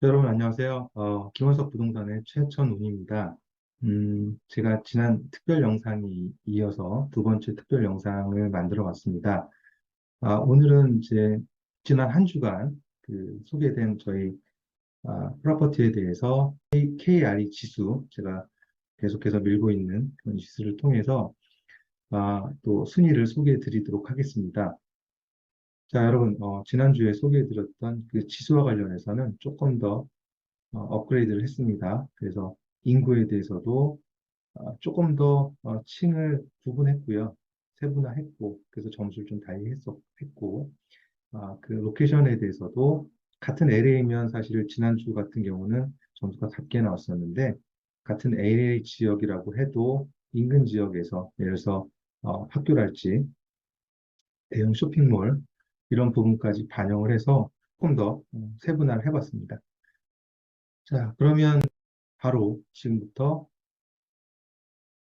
여러분 안녕하세요. 김원석 부동산의 최천운입니다. 제가 지난 특별 영상이 이어서 두 번째 특별 영상을 만들어 봤습니다. 오늘은 이제 지난 한 주간 소개된 저희 프로퍼티에 대해서 KRE 지수, 제가 계속해서 밀고 있는 그런 지수를 통해서 또 순위를 소개해 드리도록 하겠습니다. 자, 여러분, 지난주에 소개해 드렸던 그 지수와 관련해서는 조금 더 업그레이드를 했습니다. 그래서 인구에 대해서도 조금 더 층을 구분했고요. 세분화했고, 그래서 점수를 좀 했고, 그 로케이션에 대해서도 같은 LA면 사실 지난주 같은 경우는 점수가 같게 나왔었는데, 같은 LA 지역이라고 해도 인근 지역에서, 예를 들어서 학교랄지 대형 쇼핑몰 이런 부분까지 반영을 해서 조금 더 세분화를 해봤습니다. 자, 그러면 바로 지금부터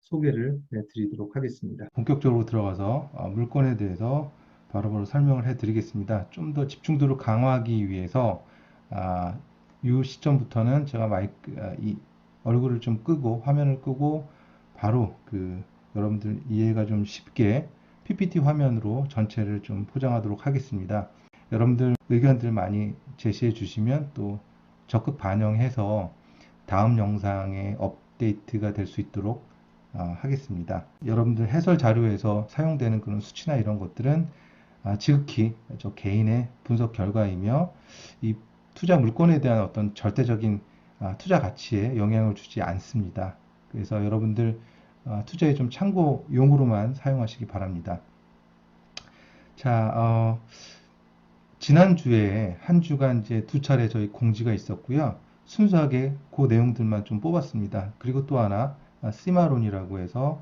소개를 드리도록 하겠습니다. 본격적으로 들어가서 물건에 대해서 바로바로 설명을 해드리겠습니다. 좀 더 집중도를 강화하기 위해서 아, 이 시점부터는 제가 이 얼굴을 좀 끄고 화면을 끄고 바로 여러분들 이해가 좀 쉽게 PPT 화면으로 전체를 좀 포장하도록 하겠습니다. 여러분들 의견들 많이 제시해 주시면 또 적극 반영해서 다음 영상에 업데이트가 될 수 있도록 하겠습니다. 여러분들 해설 자료에서 사용되는 그런 수치나 이런 것들은 지극히 저 개인의 분석 결과이며 이 투자 물건에 대한 어떤 절대적인 투자 가치에 영향을 주지 않습니다. 그래서 여러분들 투자에 좀 참고용으로만 사용하시기 바랍니다. 자, 지난주에 한 주간 이제 두 차례 저희 공지가 있었고요. 순수하게 그 내용들만 좀 뽑았습니다. 그리고 또 하나, 시마론이라고 해서,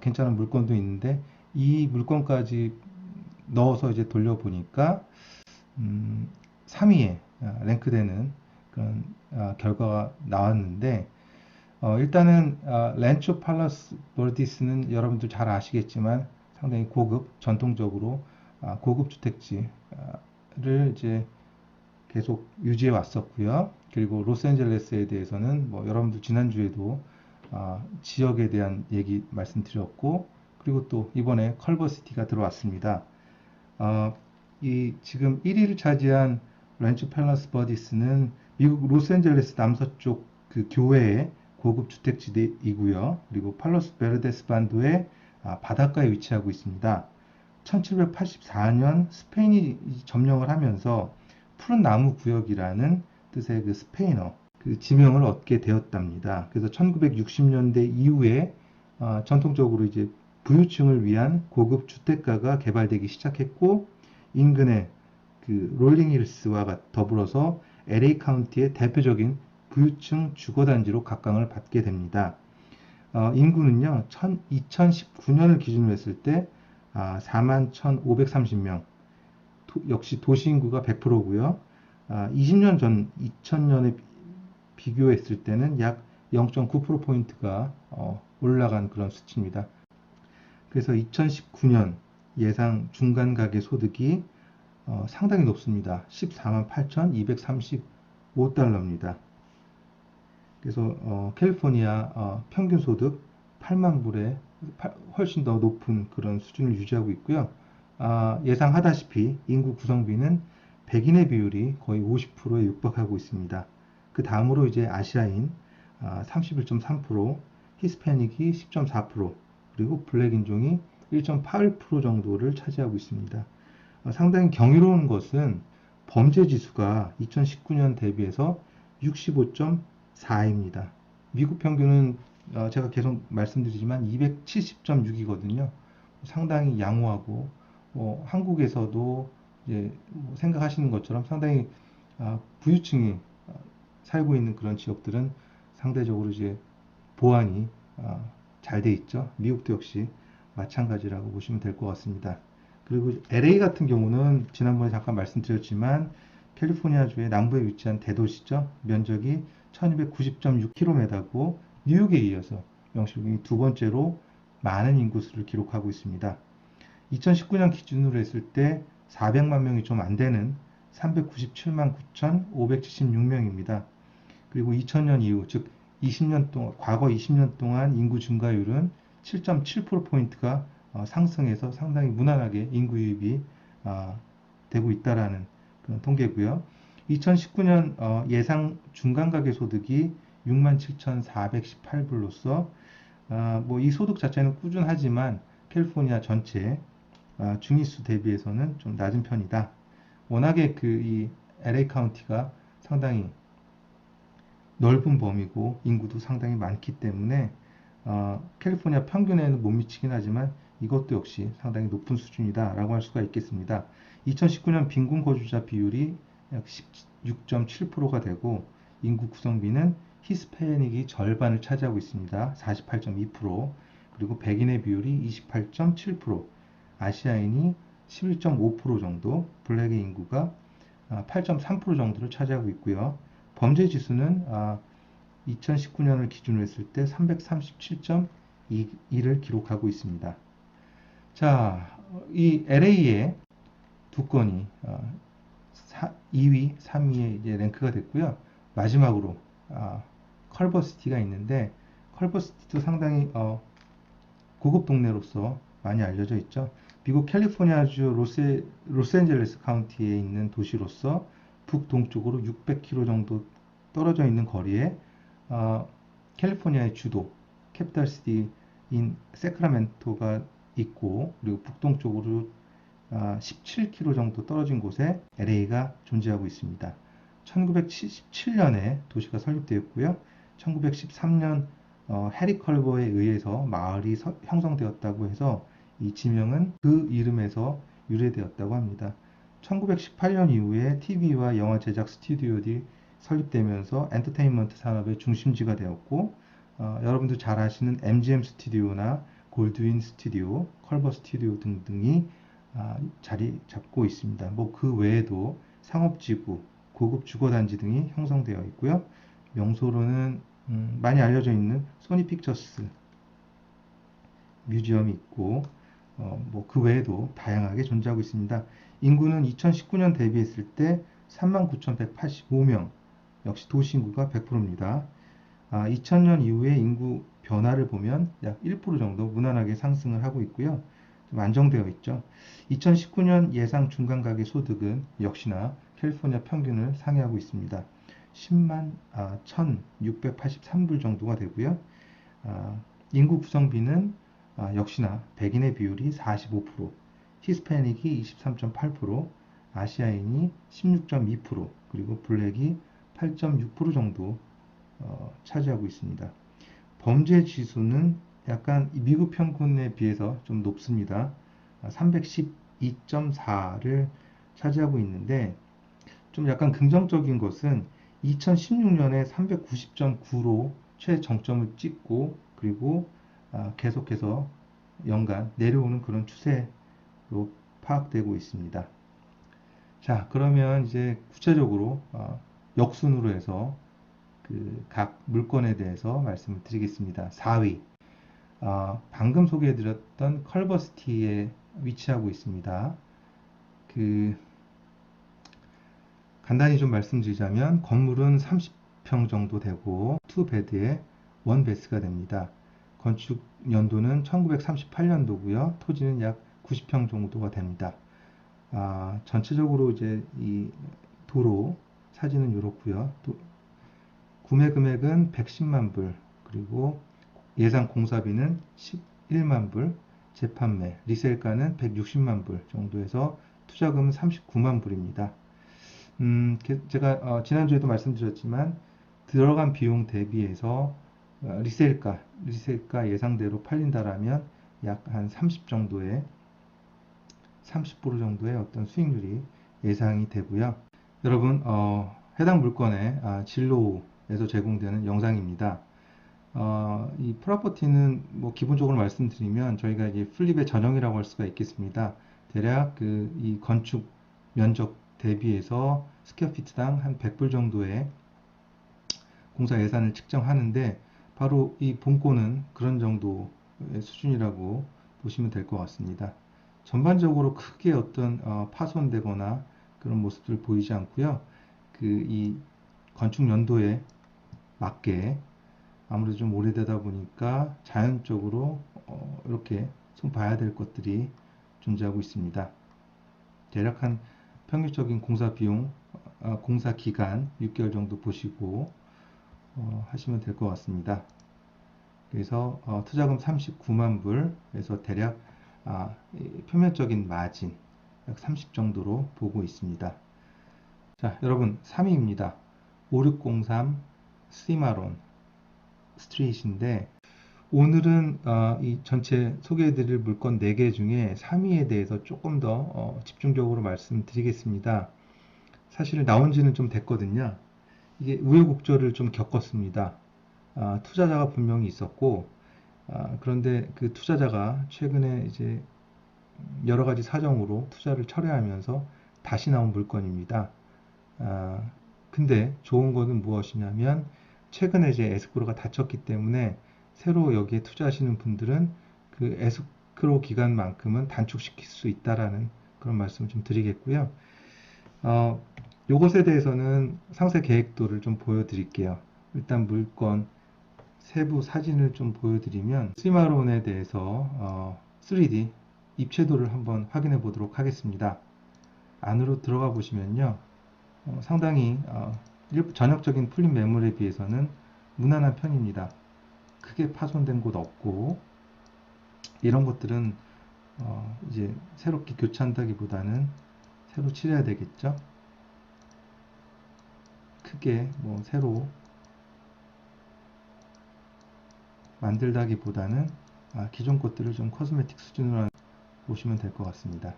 괜찮은 물건도 있는데, 이 물건까지 넣어서 이제 돌려보니까, 3위에 랭크되는 그런 결과가 나왔는데, 일단은, 렌초 팔라스 버디스는 여러분들 잘 아시겠지만, 상당히 고급, 전통적으로 고급 주택지, 를 이제 계속 유지해 왔었고요. 그리고 로스앤젤레스에 대해서는 뭐 여러분들 지난주에도 지역에 대한 얘기 말씀드렸고, 그리고 또 이번에 컬버시티가 들어왔습니다. 이 지금 1위를 차지한 렌츠 팰러스 버디스는 미국 로스앤젤레스 남서쪽 그 교외의 고급 주택지대이고요. 그리고 팔로스 베르데스 반도의 바닷가에 위치하고 있습니다. 1784년 스페인이 점령을 하면서 푸른 나무 구역이라는 뜻의 그 스페인어 그 지명을 얻게 되었답니다. 그래서 1960년대 이후에 전통적으로 이제 부유층을 위한 고급 주택가가 개발되기 시작했고 인근의 그 롤링힐스와 더불어서 LA 카운티의 대표적인 부유층 주거단지로 각광을 받게 됩니다. 인구는요, 2019년을 기준으로 했을 때 41,530명, 역시 도시 인구가 100%고요. 20년 전 2000년에 비교했을 때는 약 0.9%포인트가 올라간 그런 수치입니다. 그래서 2019년 예상 중간 가계 소득이 상당히 높습니다. 14만 8,235달러입니다. 그래서 캘리포니아 평균 소득 8만 불에 훨씬 더 높은 그런 수준을 유지하고 있고요. 예상하다시피 인구 구성비는 백인의 비율이 거의 50%에 육박하고 있습니다. 그 다음으로 이제 아시아인 31.3%, 히스패닉이 10.4%, 그리고 블랙 인종이 1.8% 정도를 차지하고 있습니다. 상당히 경이로운 것은 범죄 지수가 2019년 대비해서 65.4입니다. 미국 평균은 제가 계속 말씀드리지만 270.6이거든요. 상당히 양호하고 한국에서도 이제 생각하시는 것처럼 상당히 부유층이 살고 있는 그런 지역들은 상대적으로 이제 보안이 잘 돼 있죠. 미국도 역시 마찬가지라고 보시면 될 것 같습니다. 그리고 LA 같은 경우는 지난번에 잠깐 말씀드렸지만 캘리포니아주의 남부에 위치한 대도시죠. 면적이 1290.6km고 뉴욕에 이어서 영국이 두 번째로 많은 인구수를 기록하고 있습니다. 2019년 기준으로 했을 때 400만 명이 좀 안 되는 397만 9,576명입니다. 그리고 2000년 이후, 즉 20년 동안, 과거 20년 동안 인구 증가율은 7.7%포인트가 상승해서 상당히 무난하게 인구 유입이 되고 있다라는 그런 통계고요. 2019년 예상 중간가계소득이 67,418불로서 뭐 이 소득 자체는 꾸준하지만 캘리포니아 전체 중위수 대비해서는 좀 낮은 편이다. 워낙에 그 이 LA 카운티가 상당히 넓은 범위고 인구도 상당히 많기 때문에 캘리포니아 평균에는 못 미치긴 하지만 이것도 역시 상당히 높은 수준이다 라고 할 수가 있겠습니다. 2019년 빈곤 거주자 비율이 약 16.7%가 되고 인구 구성비는 히스패닉이 절반을 차지하고 있습니다. 48.2%, 그리고 백인의 비율이 28.7%, 아시아인이 11.5% 정도, 블랙의 인구가 8.3% 정도를 차지하고 있고요. 범죄 지수는 2019년을 기준으로 했을 때 337.2를 기록하고 있습니다. 자, 이 LA의 두 건이 2위, 3위에 이제 랭크가 됐고요. 마지막으로 컬버시티가 있는데 컬버시티도 상당히 고급 동네로서 많이 알려져 있죠. 미국 캘리포니아주 로스앤젤레스 카운티에 있는 도시로서 북동쪽으로 600km 정도 떨어져 있는 거리에 캘리포니아의 주도 캐피탈시티인 세크라멘토가 있고, 그리고 북동쪽으로 17km 정도 떨어진 곳에 LA가 존재하고 있습니다. 1977년에 도시가 설립되었고요. 1913년 해리 컬버에 의해서 마을이 형성되었다고 해서 이 지명은 그 이름에서 유래되었다고 합니다. 1918년 이후에 TV와 영화 제작 스튜디오들이 설립되면서 엔터테인먼트 산업의 중심지가 되었고, 여러분도 잘 아시는 MGM 스튜디오나 골드윈 스튜디오, 컬버 스튜디오 등등이 자리 잡고 있습니다. 뭐 그 외에도 상업지구, 고급 주거단지 등이 형성되어 있고요. 명소로는 많이 알려져 있는 소니 픽처스 뮤지엄이 있고, 뭐 그 외에도 다양하게 존재하고 있습니다. 인구는 2019년 대비했을 때 39,185명, 역시 도시 인구가 100%입니다. 2000년 이후에 인구 변화를 보면 약 1% 정도 무난하게 상승을 하고 있고요. 좀 안정되어 있죠. 2019년 예상 중간가계 소득은 역시나 캘리포니아 평균을 상회하고 있습니다. 10만 1,683불 정도가 되고요. 인구 구성비는 역시나 백인의 비율이 45%, 히스패닉이 23.8%, 아시아인이 16.2%, 그리고 블랙이 8.6% 정도 차지하고 있습니다. 범죄 지수는 약간 미국 평균에 비해서 좀 높습니다. 312.4를 차지하고 있는데, 좀 약간 긍정적인 것은 2016년에 390.9로 최정점을 찍고, 그리고 계속해서 연간 내려오는 그런 추세로 파악되고 있습니다. 자, 그러면 이제 구체적으로 역순으로 해서 그 각 물건에 대해서 말씀을 드리겠습니다. 4위, 방금 소개해드렸던 컬버시티에 위치하고 있습니다. 간단히 좀 말씀드리자면 건물은 30평 정도 되고 2베드에 1베스가 됩니다. 건축 연도는 1938년도고요. 토지는 약 90평 정도가 됩니다. 전체적으로 이제 이 도로 사진은 이렇고요. 구매 금액은 110만 불, 그리고 예상 공사비는 11만 불, 재판매, 리셀가는 160만 불 정도에서 투자금은 39만 불입니다. 제가 지난주에도 말씀드렸지만 들어간 비용 대비해서 리셀가 예상대로 팔린다라면 약 한 30% 정도의 어떤 수익률이 예상이 되고요. 여러분, 해당 물건의 진로에서 제공되는 영상입니다. 이 프로퍼티는 뭐 기본적으로 말씀드리면 저희가 이제 플립의 전형이라고 할 수가 있겠습니다. 대략 이 건축 면적 대비해서 스퀘어피트당 한 100불 정도의 공사 예산을 측정하는데, 바로 이 본권은 그런 정도의 수준이라고 보시면 될 것 같습니다. 전반적으로 크게 어떤 파손되거나 그런 모습들 보이지 않고요. 이 건축 연도에 맞게 아무래도 좀 오래되다 보니까 자연적으로 이렇게 좀 봐야 될 것들이 존재하고 있습니다. 대략 한 평균적인 공사 비용, 공사 기간 6개월 정도 보시고 하시면 될 것 같습니다. 그래서 투자금 39만 불에서 대략 표면적인 마진 약 30 정도로 보고 있습니다. 자, 여러분 3위입니다. 5603 시마론 스트리트인데 오늘은 이 전체 소개해드릴 물건 4개 중에 3위에 대해서 조금 더 집중적으로 말씀드리겠습니다. 사실 나온 지는 좀 됐거든요. 이게 우여곡절을 좀 겪었습니다. 투자자가 분명히 있었고, 그런데 그 투자자가 최근에 이제 여러 가지 사정으로 투자를 철회하면서 다시 나온 물건입니다. 아, 근데 좋은 거는 무엇이냐면 최근에 이제 에스크로가 닫혔기 때문에 새로 여기에 투자하시는 분들은 그 에스크로 기간만큼은 단축시킬 수 있다라는 그런 말씀을 좀 드리겠고요. 요것에 대해서는 상세 계획도를 좀 보여드릴게요. 일단 물건 세부 사진을 좀 보여드리면 시마론에 대해서 3D 입체도를 한번 확인해 보도록 하겠습니다. 안으로 들어가 보시면요. 상당히 전역적인 풀림 매물에 비해서는 무난한 편입니다. 크게 파손된 곳 없고 이런 것들은 이제 새롭게 교체한다기보다는 새로 칠해야 되겠죠. 크게 뭐 새로 만들다기보다는 기존 것들을 좀 코스메틱 수준으로 보시면 될 것 같습니다.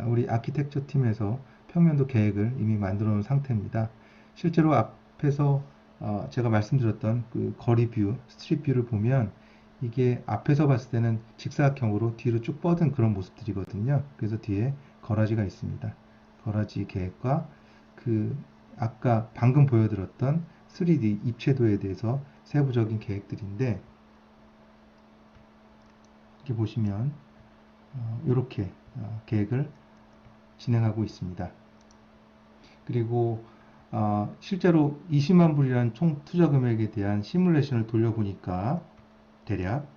우리 아키텍처 팀에서 평면도 계획을 이미 만들어 놓은 상태입니다. 실제로 앞에서 제가 말씀드렸던 그 거리 뷰, 스트릿 뷰를 보면 이게 앞에서 봤을 때는 직사각형으로 뒤로 쭉 뻗은 그런 모습들이거든요. 그래서 뒤에 거라지가 있습니다. 거라지 계획과 그 아까 방금 보여드렸던 3D 입체도에 대해서 세부적인 계획들인데 이렇게 보시면 이렇게 계획을 진행하고 있습니다. 그리고 실제로 20만 불이라는 총 투자 금액에 대한 시뮬레이션을 돌려보니까 대략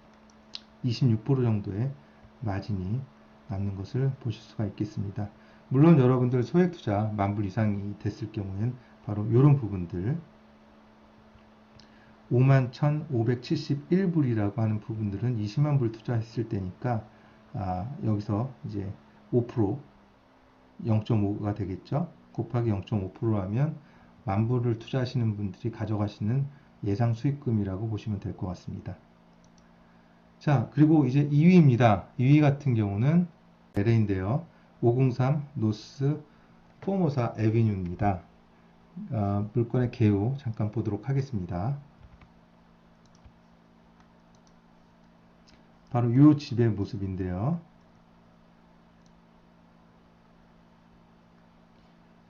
26% 정도의 마진이 남는 것을 보실 수가 있겠습니다. 물론 여러분들 소액 투자 10,000불 이상이 됐을 경우엔 바로 이런 부분들 51,571불이라고 하는 부분들은 20만 불 투자했을 때니까 여기서 이제 5% 0.5가 되겠죠. 곱하기 0.5% 하면 10,000불을 투자하시는 분들이 가져가시는 예상 수익금이라고 보시면 될 것 같습니다. 자, 그리고 이제 2위입니다. 2위 같은 경우는 LA인데요. 503 노스 포모사 에비뉴입니다. 물건의 개요 잠깐 보도록 하겠습니다. 바로 이 집의 모습인데요.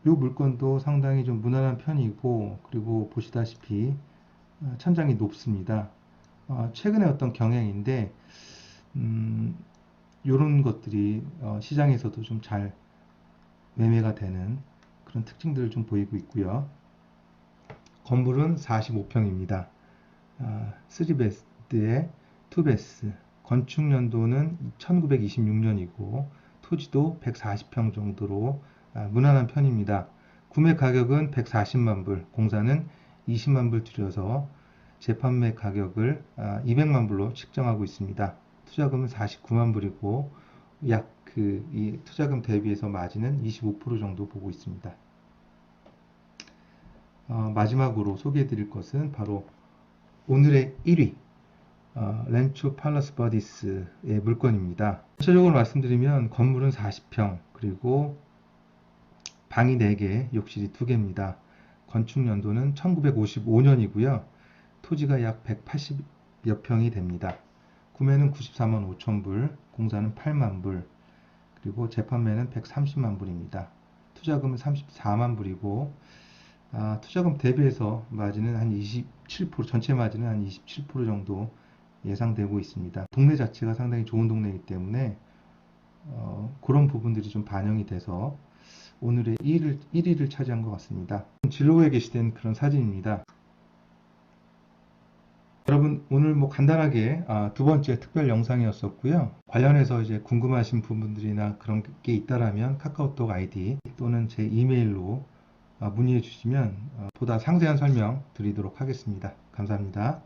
이 물건도 상당히 좀 무난한 편이고, 그리고 보시다시피 천장이 높습니다. 최근에 어떤 경향인데 이런 것들이 시장에서도 좀 잘 매매가 되는 그런 특징들을 좀 보이고 있고요. 건물은 45평입니다. 3베스에 2베스. 건축 연도는 1926년이고 토지도 140평 정도로 무난한 편입니다. 구매 가격은 140만 불, 공사는 20만 불 들여서 재판매 가격을 200만 불로 책정하고 있습니다. 투자금은 49만 불이고 약 이 투자금 대비해서 마진은 25% 정도 보고 있습니다. 마지막으로 소개해 드릴 것은 바로 오늘의 1위 렌초 팔라스 버디스의 물건입니다. 전체적으로 말씀드리면 건물은 40평 그리고 방이 4개, 욕실이 2개입니다. 건축 연도는 1955년이고요. 토지가 약 180여 평이 됩니다. 구매는 94만 5천 불, 공사는 8만 불, 그리고 재판매는 130만 불입니다. 투자금은 34만 불이고 투자금 대비해서 마진은 한 27%, 전체 마진은 한 27% 정도 예상되고 있습니다. 동네 자체가 상당히 좋은 동네이기 때문에 그런 부분들이 좀 반영이 돼서 오늘의 1위를 차지한 것 같습니다. 진로에 게시된 그런 사진입니다. 여러분, 오늘 뭐 간단하게 두 번째 특별 영상이었었고요. 관련해서 이제 궁금하신 부분들이나 그런 게 있다라면 카카오톡 아이디 또는 제 이메일로 문의해 주시면 보다 상세한 설명 드리도록 하겠습니다. 감사합니다.